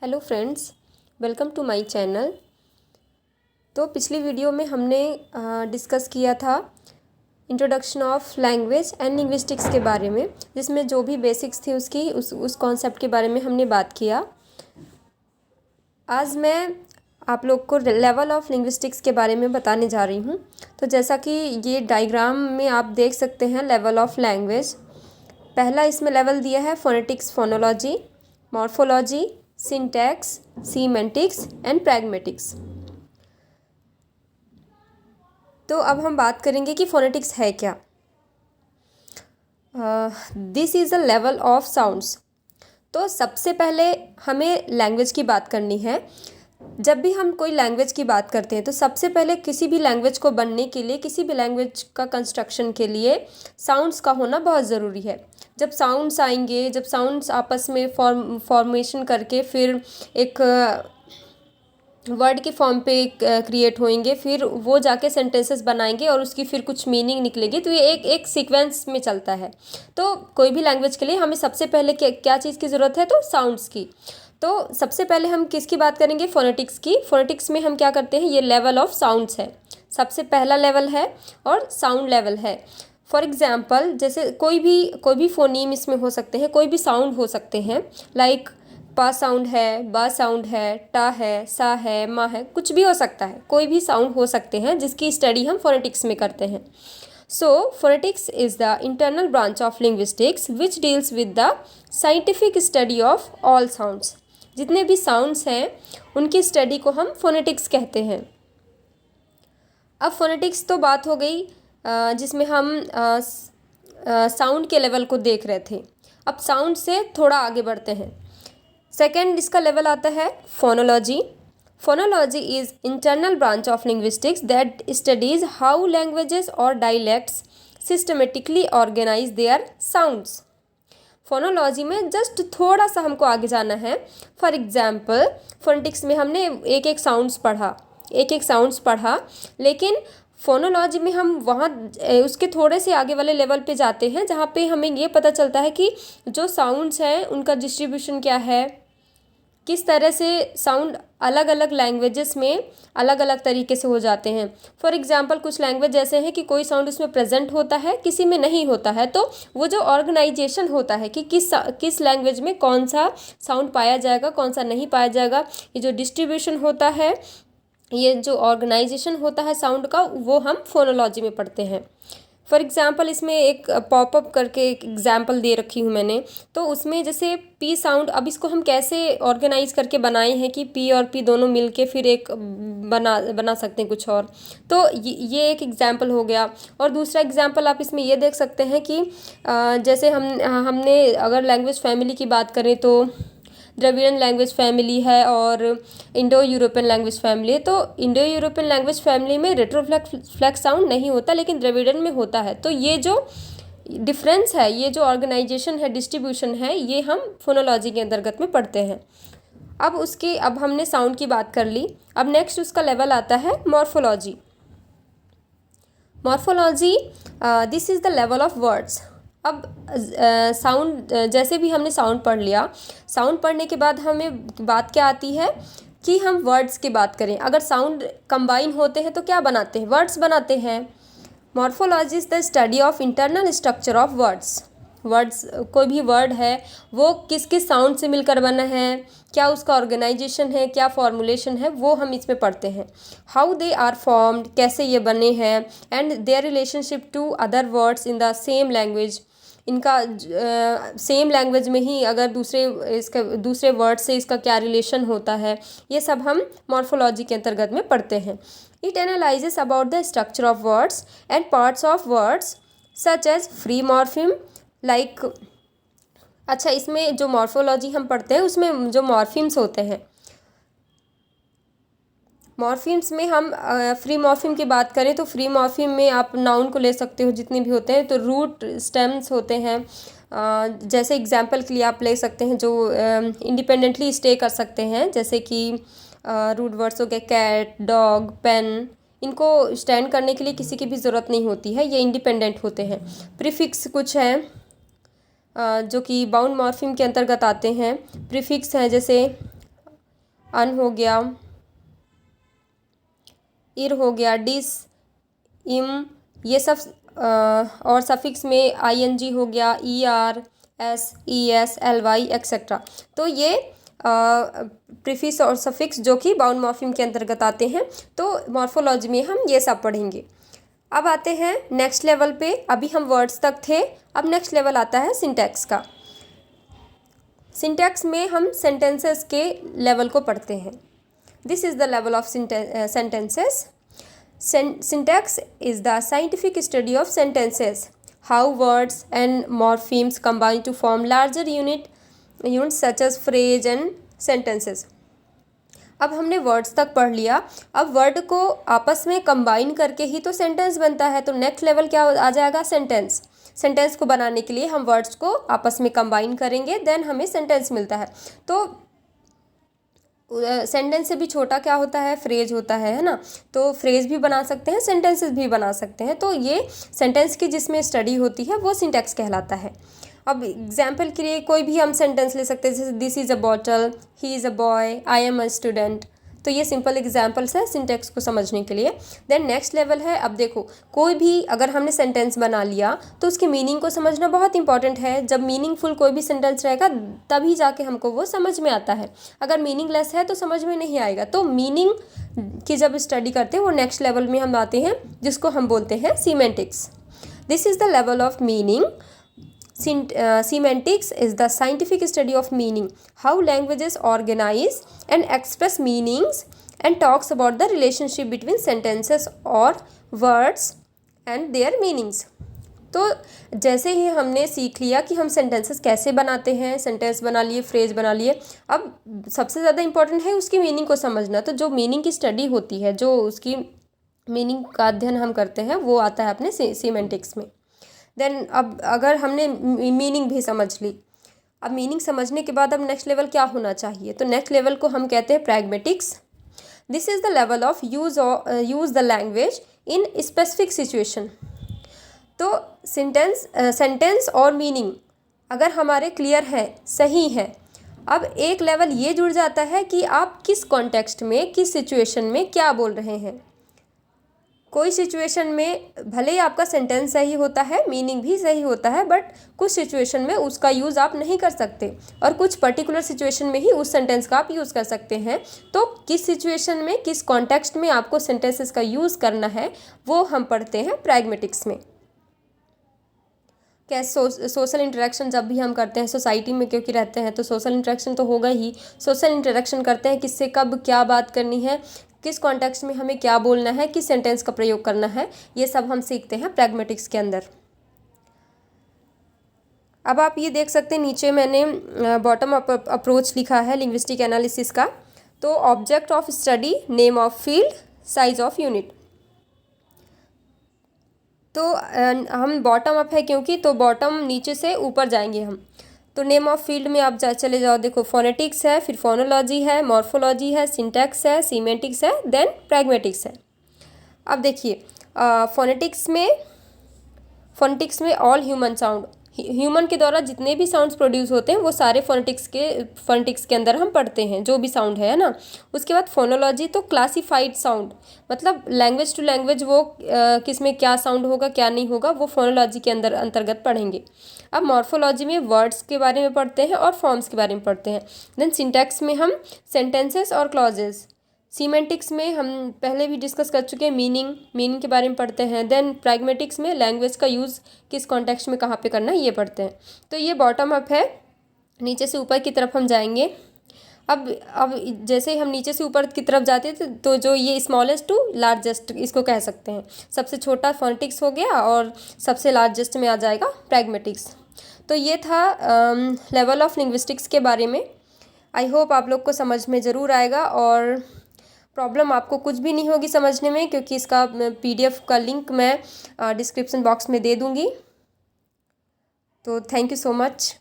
Hello friends, welcome to my channel. तो पिछली video में हमने डिस्कस किया था introduction of language and linguistics के बारे में, जिसमें जो भी बेसिक्स थी उसकी उस कॉन्सेप्ट के बारे में हमने बात किया। आज मैं आप लोग को लेवल ऑफ लिंग्विस्टिक्स के बारे में बताने जा रही हूँ। तो जैसा कि ये डायग्राम में आप देख सकते हैं लेवल ऑफ लैंग्वेज। पहला इसमें लेवल दिया है phonetics, phonology, morphology, syntax, semantics and pragmatics. तो अब हम बात करेंगे कि फोनेटिक्स है क्या। This is a level of sounds. तो सबसे पहले हमें लैंग्वेज की बात करनी है। जब भी हम कोई लैंग्वेज की बात करते हैं तो सबसे पहले किसी भी लैंग्वेज को बनने के लिए, किसी भी लैंग्वेज का कंस्ट्रक्शन के लिए साउंड्स का होना बहुत ज़रूरी है। जब साउंड्स आएंगे, जब साउंड्स आपस में फॉर्मेशन करके फिर एक वर्ड के फॉर्म पे क्रिएट होंगे, फिर वो जाके सेंटेंसेस बनाएंगे और उसकी फिर कुछ मीनिंग निकलेगी। तो ये एक एक सीक्वेंस में चलता है। तो कोई भी लैंग्वेज के लिए हमें सबसे पहले क्या चीज़ की ज़रूरत है? तो साउंड्स की। तो सबसे पहले हम किसकी बात करेंगे? फोनेटिक्स की। फोनेटिक्स में हम क्या करते हैं? ये लेवल ऑफ साउंड्स है, सबसे पहला लेवल है और साउंड लेवल है। फॉर एग्जाम्पल, जैसे कोई भी फोनीम इसमें हो सकते हैं, कोई भी साउंड हो सकते हैं। लाइक पा साउंड है, बा साउंड है, टा है, सा है, मा है, कुछ भी हो सकता है। कोई भी साउंड हो सकते हैं जिसकी स्टडी हम फोनेटिक्स में करते हैं। So phonetics is the internal branch of linguistics which deals with the scientific study of all sounds. जितने भी साउंड्स हैं उनकी स्टडी को हम फोनेटिक्स कहते हैं। अब फोनेटिक्स तो बात हो गई जिसमें हम साउंड के लेवल को देख रहे थे। अब साउंड से थोड़ा आगे बढ़ते हैं। सेकेंड इसका लेवल आता है phonology. Phonology is internal branch of linguistics that studies how languages और dialects systematically organize their sounds. Phonology में जस्ट थोड़ा सा हमको आगे जाना है। फॉर एग्जाम्पल, फोनेटिक्स में हमने एक एक साउंड्स पढ़ा, लेकिन फोनोलॉजी में हम वहाँ उसके थोड़े से आगे वाले लेवल पे जाते हैं, जहाँ पे हमें ये पता चलता है कि जो साउंड्स हैं उनका डिस्ट्रीब्यूशन क्या है, किस तरह से साउंड अलग अलग लैंग्वेजेस में अलग अलग तरीके से हो जाते हैं। फॉर एग्जांपल, कुछ लैंग्वेज ऐसे हैं कि कोई साउंड उसमें प्रेजेंट होता है, किसी में नहीं होता है। तो वो जो ऑर्गेनाइजेशन होता है कि किस लैंग्वेज में कौन सा साउंड पाया जाएगा, कौन सा नहीं पाया जाएगा, ये जो डिस्ट्रीब्यूशन होता है, ये जो ऑर्गेनाइजेशन होता है साउंड का, वो हम फोनोलॉजी में पढ़ते हैं। फॉर एग्जाम्पल, इसमें एक पॉपअप करके एक एग्जाम्पल दे रखी हूँ मैंने। तो उसमें जैसे पी साउंड, अब इसको हम कैसे ऑर्गेनाइज करके बनाए हैं कि पी और पी दोनों मिलके फिर एक बना सकते हैं कुछ और। तो ये एक एग्जाम्पल हो गया। और दूसरा एग्जाम्पल आप इसमें ये देख सकते हैं कि जैसे हमने अगर लैंग्वेज फैमिली की बात करें तो द्रविड़न लैंग्वेज फैमिली है और इंडो यूरोपियन लैंग्वेज फैमिली है। तो इंडो यूरोपियन लैंग्वेज फैमिली में रेट्रोफ्लेक्स साउंड नहीं होता, लेकिन द्रविड़न में होता है। तो ये जो डिफरेंस है, ये जो ऑर्गेनाइजेशन है, डिस्ट्रीब्यूशन है, ये हम फोनोलॉजी के अंतर्गत में पढ़ते हैं। अब हमने साउंड की बात कर ली। अब नेक्स्ट उसका लेवल आता है morphology. Morphology, this is the level of words. अब साउंड, जैसे भी हमने साउंड पढ़ लिया, साउंड पढ़ने के बाद हमें बात क्या आती है कि हम वर्ड्स की बात करें। अगर साउंड कंबाइन होते हैं तो क्या बनाते हैं? वर्ड्स बनाते हैं। Morphology is the study of internal structure of words. कोई भी वर्ड है वो किस किस साउंड से मिलकर बना है, क्या उसका ऑर्गेनाइजेशन है, क्या फॉर्मुलेशन है, वो हम इसमें पढ़ते हैं। हाउ दे आर फॉर्म्ड, कैसे ये बने हैं, and their relationship to other words in the same language. इनका सेम लैंग्वेज में ही अगर दूसरे वर्ड से इसका क्या रिलेशन होता है, ये सब हम मॉर्फोलॉजी के अंतर्गत में पढ़ते हैं। It analyses about the structure of words and parts of words such as free morpheme like. अच्छा, इसमें जो मॉर्फोलॉजी हम पढ़ते हैं उसमें जो मॉर्फिम्स होते हैं, मॉर्फिम्स में हम फ्री मॉर्फिम की बात करें तो फ्री मॉर्फिम में आप नाउन को ले सकते हो, जितने भी होते हैं। तो रूट स्टेम्स होते हैं, जैसे एग्जांपल के लिए आप ले सकते हैं जो इंडिपेंडेंटली स्टे कर सकते हैं, जैसे कि रूट वर्ड्स हो गए कैट, डॉग, पेन। इनको स्टैंड करने के लिए किसी की भी ज़रूरत नहीं होती है, ये इंडिपेंडेंट होते हैं। प्रीफिक्स कुछ हैं जो कि बाउंड मॉर्फिम के अंतर्गत आते हैं। प्रीफिक्स हैं जैसे अन हो गया, इर हो गया, डिस, इम, ये सब और सफिक्स में ING हो गया, ER, S, ES, LY etcetera. तो ये प्रीफिक्स और सफिक्स जो कि बाउंड मॉर्फिम के अंतर्गत आते हैं। तो मॉर्फोलॉजी में हम ये सब पढ़ेंगे। अब आते हैं नेक्स्ट लेवल पे। अभी हम वर्ड्स तक थे, अब नेक्स्ट लेवल आता है सिंटैक्स का। सिंटैक्स में हम सेंटेंसेस के लेवल को पढ़ते हैं। This is the level of sentences. Syntax is the scientific study of sentences, how words and morphemes combine to form larger units such as phrase and sentences. अब हमने words तक पढ़ लिया। अब वर्ड को आपस में कंबाइन करके ही तो सेंटेंस बनता है। तो नेक्स्ट लेवल क्या आ जाएगा? सेंटेंस। सेंटेंस को बनाने के लिए हम वर्ड्स को आपस में कंबाइन करेंगे, देन हमें सेंटेंस मिलता है। तो सेंटेंस से भी छोटा क्या होता है? फ्रेज होता है ना। तो फ्रेज भी बना सकते हैं, सेंटेंसेस भी बना सकते हैं। तो ये सेंटेंस की जिसमें स्टडी होती है वो सिंटैक्स कहलाता है। अब एग्जाम्पल के लिए कोई भी हम सेंटेंस ले सकते हैं, जैसे this is a bottle, he is a boy, I am a student. तो ये सिंपल एग्जाम्पल्स है सिंटैक्स को समझने के लिए। देन नेक्स्ट लेवल है, अब देखो कोई भी अगर हमने सेंटेंस बना लिया तो उसकी मीनिंग को समझना बहुत इंपॉर्टेंट है। जब मीनिंगफुल कोई भी सेंटेंस रहेगा तभी जाके हमको वो समझ में आता है। अगर मीनिंगलेस है तो समझ में नहीं आएगा। तो मीनिंग की जब स्टडी करते हैं वो नेक्स्ट लेवल में हम आते हैं, जिसको हम बोलते हैं semantics. This is the level of meaning. Semantics is the scientific study of meaning, how languages organize and express meanings, and talks about the relationship between sentences or words and their meanings. तो जैसे ही हमने सीख लिया कि हम sentences कैसे बनाते हैं, सेंटेंस बना लिए, फ्रेज बना लिए, अब सबसे ज़्यादा इंपॉर्टेंट है उसकी मीनिंग को समझना। तो जो मीनिंग की स्टडी होती है, जो उसकी मीनिंग का अध्ययन हम करते हैं, वो आता है अपने सीमेंटिक्स में। देन अब अगर हमने मीनिंग भी समझ ली, अब मीनिंग समझने के बाद अब नेक्स्ट लेवल क्या होना चाहिए? तो नेक्स्ट लेवल को हम कहते हैं pragmatics. This is the level of use the language in specific situation. तो सेंटेंस और मीनिंग अगर हमारे क्लियर है, सही है, अब एक लेवल ये जुड़ जाता है कि आप किस कॉन्टेक्स्ट में, किस सिचुएशन में क्या बोल रहे हैं। कोई सिचुएशन में भले ही आपका सेंटेंस सही होता है, मीनिंग भी सही होता है, बट कुछ सिचुएशन में उसका यूज़ आप नहीं कर सकते और कुछ पर्टिकुलर सिचुएशन में ही उस सेंटेंस का आप यूज़ कर सकते हैं। तो किस सिचुएशन में, किस कॉन्टेक्स्ट में आपको सेंटेंसेस का यूज़ करना है वो हम पढ़ते हैं प्रैग्मेटिक्स में। कैसे सोशल इंटरेक्शन जब भी हम करते हैं सोसाइटी में, क्योंकि रहते हैं तो सोशल इंटरेक्शन तो होगा ही। सोशल इंटरेक्शन करते हैं, किससे कब क्या बात करनी है, किस कॉन्टेक्स्ट में हमें क्या बोलना है, किस सेंटेंस का प्रयोग करना है, ये सब हम सीखते हैं प्रैग्मेटिक्स के अंदर। अब आप ये देख सकते हैं नीचे मैंने बॉटम अप अप्रोच लिखा है लिंग्विस्टिक एनालिसिस का। तो object of study, name of field, size of unit. तो हम बॉटम अप है क्योंकि, तो बॉटम नीचे से ऊपर जाएंगे हम। तो नेम ऑफ फील्ड में आप चले जाओ, देखो फोनेटिक्स है, फिर फोनोलॉजी है, मॉर्फोलॉजी है, सिंटैक्स है, सीमेंटिक्स है, देन प्रैग्मेटिक्स है। अब देखिए फोनेटिक्स में ऑल ह्यूमन साउंड, ह्यूमन के द्वारा जितने भी साउंड्स प्रोड्यूस होते हैं वो सारे फोनेटिक्स के अंदर हम पढ़ते हैं, जो भी साउंड है ना। उसके बाद फोनोलॉजी, तो क्लासिफाइड साउंड, मतलब लैंग्वेज टू लैंग्वेज वो किस में क्या साउंड होगा, क्या नहीं होगा, वो फोनोलॉजी के अंतर्गत पढ़ेंगे। अब मॉर्फोलॉजी में वर्ड्स के बारे में पढ़ते हैं और फॉर्म्स के बारे में पढ़ते हैं। देन सिंटैक्स में हम सेंटेंसेस और क्लॉजेस। सीमेंटिक्स में हम पहले भी डिस्कस कर चुके हैं, मीनिंग के बारे में पढ़ते हैं। देन प्रैग्मेटिक्स में लैंग्वेज का यूज़ किस कॉन्टेक्स्ट में कहाँ पे करना है ये पढ़ते हैं। तो ये बॉटम अप है, नीचे से ऊपर की तरफ हम जाएंगे। अब जैसे ही हम नीचे से ऊपर की तरफ जाते हैं तो जो ये स्मॉलेस्ट टू लार्जेस्ट इसको कह सकते हैं। सबसे छोटा फोनेटिक्स हो गया और सबसे लार्जेस्ट में आ जाएगा प्रैग्मेटिक्स। तो ये था लेवल ऑफ लिंग्विस्टिक्स के बारे में। आई होप आप लोग को समझ में ज़रूर आएगा और प्रॉब्लम आपको कुछ भी नहीं होगी समझने में, क्योंकि इसका PDF का लिंक मैं डिस्क्रिप्शन बॉक्स में दे दूँगी। तो थैंक यू सो मच।